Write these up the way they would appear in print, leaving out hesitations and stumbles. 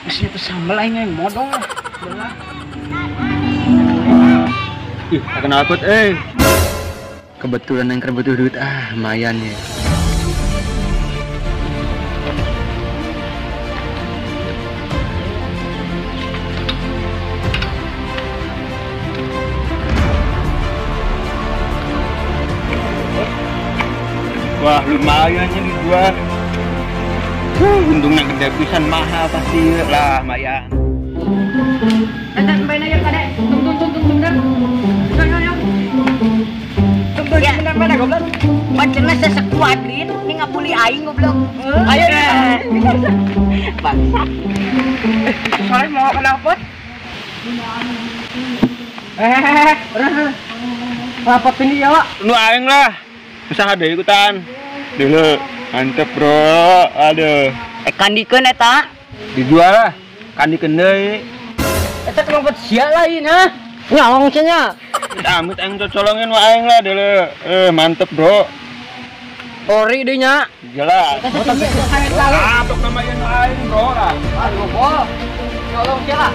Masih itu sambal aing modong. Ih, kenal pot kebetulan yang butuh duit lumayan ya. Wah, lumayan ini dijual. Untungnya gede pisan, mahal pasti lah, lumayan. Main aja kadek. Tung bener. Ya, bener goblok. Pancena sesekuadrit, ini ngabuli aing goblok. Ayo deh. Bangsa. Soalnya mau kenal pot. Rapot ini ya, Wak. Lu aing lah. Usaha deh ikutan. Dulu, mantep bro. Aduh. Kandikeun eta. Dijual lah. Kandikeun deui. Eta kelompok sia lain ha. Nyawang cenah. Amit aing cocolongin wa aing lah dulu. Mantep bro. Ori deui nya. Jelas. Apok namanya aing bro lah. Aduh, bol. Nyolong sia.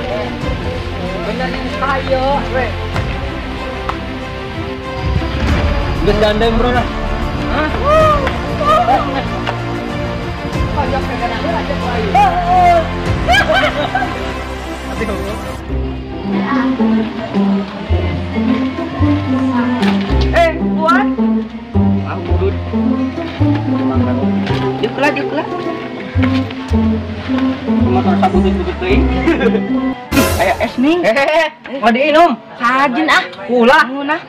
Bener ini kayo, we. Geus gandeng bro lah. Hah? Pajak pegangan aja bayi. Tapi goblok. Tuan. Aku dud. Juklah. Motor sabun tutut teuing. Kayak es nih. Mau diinum. Sajin ulah. Munah.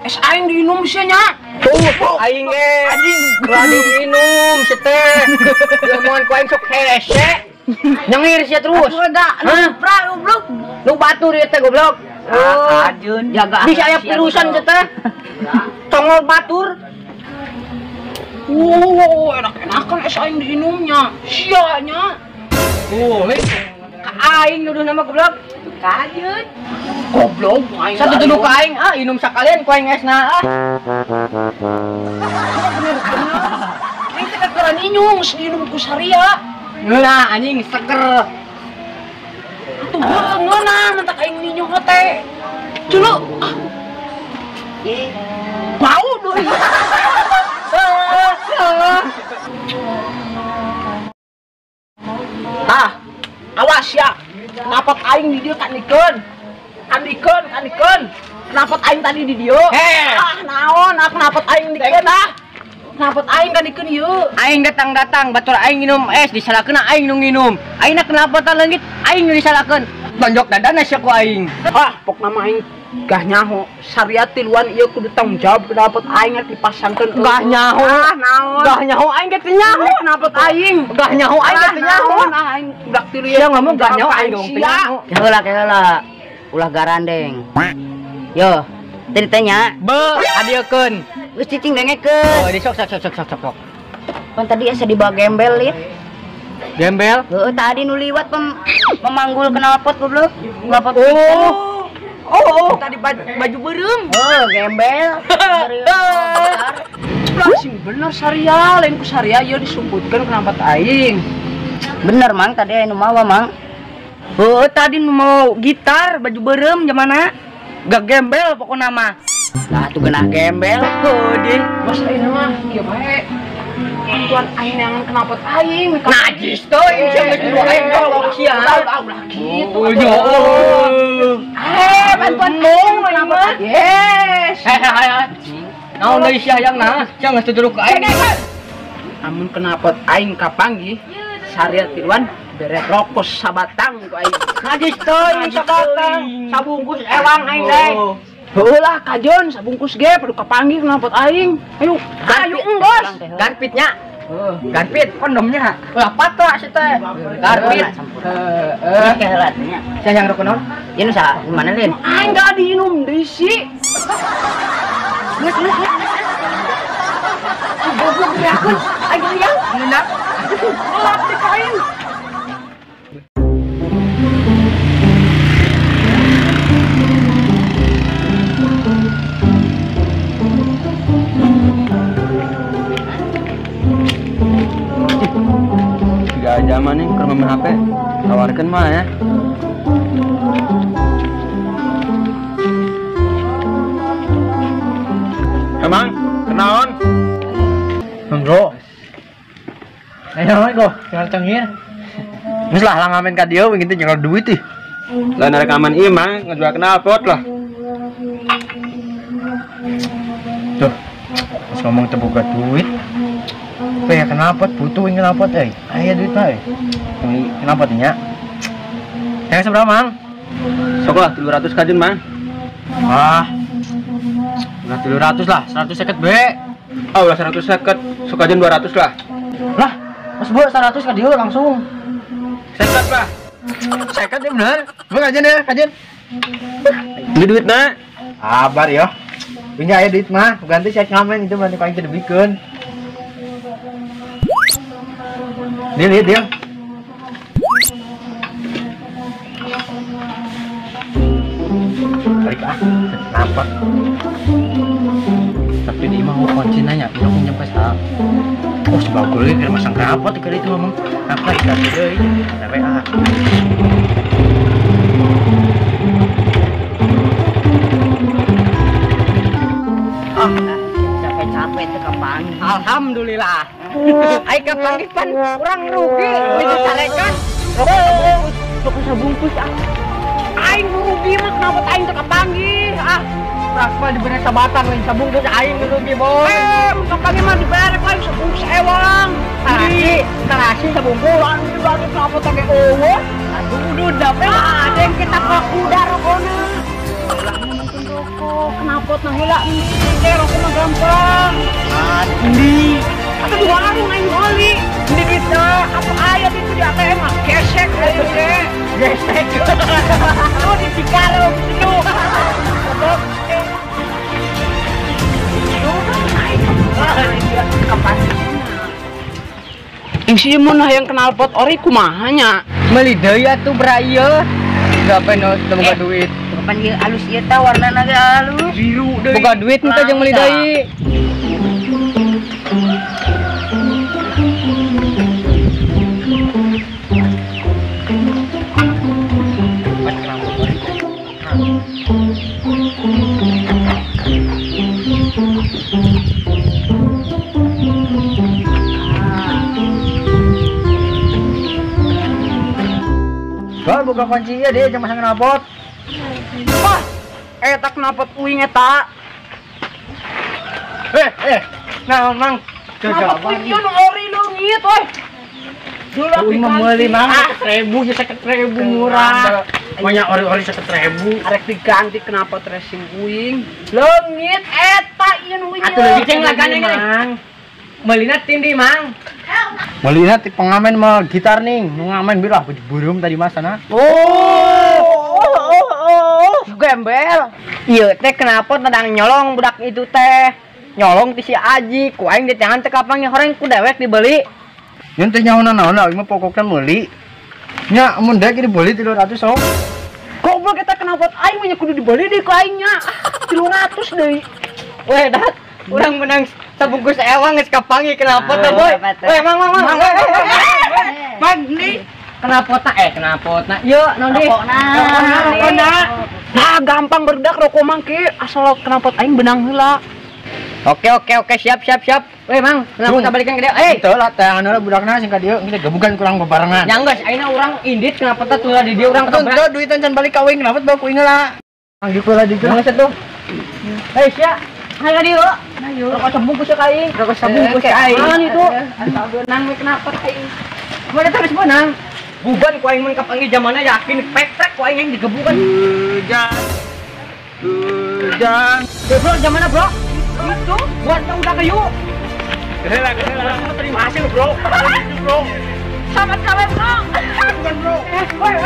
Es aing diinum sia nya. Tuh, aing anjing Ulah diinum seteh. Lamun ku aing sok hese. Nyengir sia terus. Ada nupra goblok. Nu batur ieu teh goblok. Ajun jaga. Bisa aya pirusan seteh. Tongol batur. Enak-enakan es aing diinumnya. Sia nya. Ka aing nuduh nama goblok. Kajun. Goblok, satu duduk ka aing, inum sakalian ku aing esna Bener. Aing teh kekeran inyung, diinum ku saria. Nah, anjing seger. Atuh ngeunah mentak aing ninyung teh. Culu. Bau deui. Awas ya. Kenapa aing di dieu kandikeun? Kenapa aing tadi di dieu? Naon? Kenapa aing dikeun Kenapa aing kandikeun ieu? Aing datang batur aing minum es disalakeun aing nu nginum. Aingna kenapa ta leungit? Aing nu disalakeun. Banjok dadana sia ku aing. Pokna mah aing gah nyaho. Syariat tiluan ieu kudu tanggung jawab kenapa aing dipasangkeun. Gah nyaho. Naon? Gah nyaho aing ge teu nyaho. Kenapa aing? Gah nyaho aing ge teu nyaho. Aing budak tilu ieu ngomong gah nyaho aing dong teu nyaho. Heula ulah garandeng. Yo, tadi tanya. Adiekeun. Geus cicing dengekeun. Oh, di sok. Kan tadi asa dibawa gembel ya. Gembel? Heeh, tadi nu liwat memanggul knalpot goblok. Knalpot. Tadi baju beureum. Oh, gembel. Sing bener saria, lain ku saria ieu disumputkeun kenapa aing. Bener mang tadi anu mawa mang. Tadi nu mau gitar baju beureum jamana? Gak gembel pokokna mah. Nah, tuh genah gembel. Deh, bos aing mah ieu bae. Tuan aing neangan kenapa aing? Najis tuh, ini sia geus dulu aing golok sia. Ulah kitu. Bantuan mong kenapa? Yes. Naon deui sia hayangna? Sia geus duduk ka aing. Amun kenapa aing kapanggih? Syariat tiluan beres rokok sabatang ku aing. Najis teuing sabatang. Sabungkus ewang aing teh. Heulah kajon sabungkus ge padu kapanggih kenapa aing. Ayo enggos. Garpitnya. Garpit kondomnya. Ulah patra si teh. Garpit. Kehelatnya. Saya yang rokok naon? Ieu sa mana lin? Aing enggak diinum deui si. Lihat. Goblok yakeun. Aing liang. Ngeundak. Gelap di kain. pinjaman nih ke rumah HP. Tawarkan mah ya. Emang kenaon? Bro. Ayo kok, jangan cengir. Wis lah ngamen ka dia begitu nyekel duit ih. Lain rekaman ieu mah ngejual knalpot lah. Tuh. Pas ngomong terbuka duit. Ya kenapa butuh kenapa aya duit mah ini kenapa nya yang seberapa mang Sok lah 300 kajen mang. ah udah 300 lah 100 seket be Oh udah 100 seket sok kajen 200 lah. Lah mas bu 100 ka dia langsung Seket lah. seket ya bener bu kajen ya kajen Beli duit na. sabar ya ini aya duit mah ganti cek ngamen itu berarti paling tidak bikin lihat dia balik kenapa tapi dia mau kunci nanya dia pinjam ke saya oh sebagus lagi kira masang kenapa tiga itu ngomong apa kita deh ada WA capek-capek itu kapan alhamdulillah ai kapangipan kurang rugi itu calekan sok sabungkus aing rugi mah kenapa aing teu kapanggih Rasma diberi sabatan lain sabungkus aing rugi boy kapanggih mah diberi lain sabungkus ewang tarasi sabungkulan dibagi kenapa tage eueuh aduh dape ada yang kita kuda rokona kenapa nahila ini rokok mah gampang andi ada dua warung aing beli di kita apa ayat itu di ATM mah gesek aja deh gesek lu di Cikaro gitu kapan ingsi mun hayang kenal pot ori kumahanya meuli deui atuh braya gape no boga duit Kapan ieu alus ieu teh warnana ge alus. biru deui boga duit teh jeung meuli deui Soal buka kunci ya deh, jangan masang knalpot. Wah, eta knalpot uing eta. Nah, mang. Knalpot uing ieu nu ori leungit, weh. Dulu uing mah meuli mang 1.000 ya 1.000 murah. Banyak ori-ori 1.000. Arek diganti knalpot racing uing. Leungit eta ieu nu uing. Atuh leuwih ceng lagana mang. Meulina tindi mang. Melihat pengamen mah gitar nih, ngamen bilah burum tadi mas sana. Gembel. Iya teh kenapa tadang nyolong budak itu teh? Nyolong ti si Aji, ku aing di tangan teh kapan horeng ku dewek dibeli. Yen teh nyaona naon aing mah pokokna meuli. Nya mun dek dibeli 300 sok. Goblok kita kenapa aing mah kudu dibeli deui ku aing nya. 300 deui. Weh dat, urang menang sabungkus ewang geus kapangi kenapa teh boy? Weh mang. Mang ni kenapa na? Yeuh naon deui? Rokona. Nah, gampang berdak rokok mang ki asal kenapa aing benang heula. Oke, siap. Weh mang, kenapa balikan ke dia? Teu lah teh anu budakna sing ka dieu kita gabugan kurang bebarengan. Nya geus ayeuna urang indit kenapa teh tuluy di dieu urang kabeh. Teu duitan can balik ka uing kenapa bawa ku heula. Mang dieu lah dieu. Geus atuh. Hei sia. Hayo dieu. Ayo. Rokok sabungkus ka aing. Rokok sabungkus ka aing. Naon itu? Asal benang we kenapa aing. Mun eta geus benang. Buban ku aing mun kapanggih zamanna yakin petrek ku aing digebukan. Hujan. Bro, zamanna bro. Itu buat yang udah kayu. Gila. Terima kasih bro. Bro. Sama bro. Bukan bro. Woi.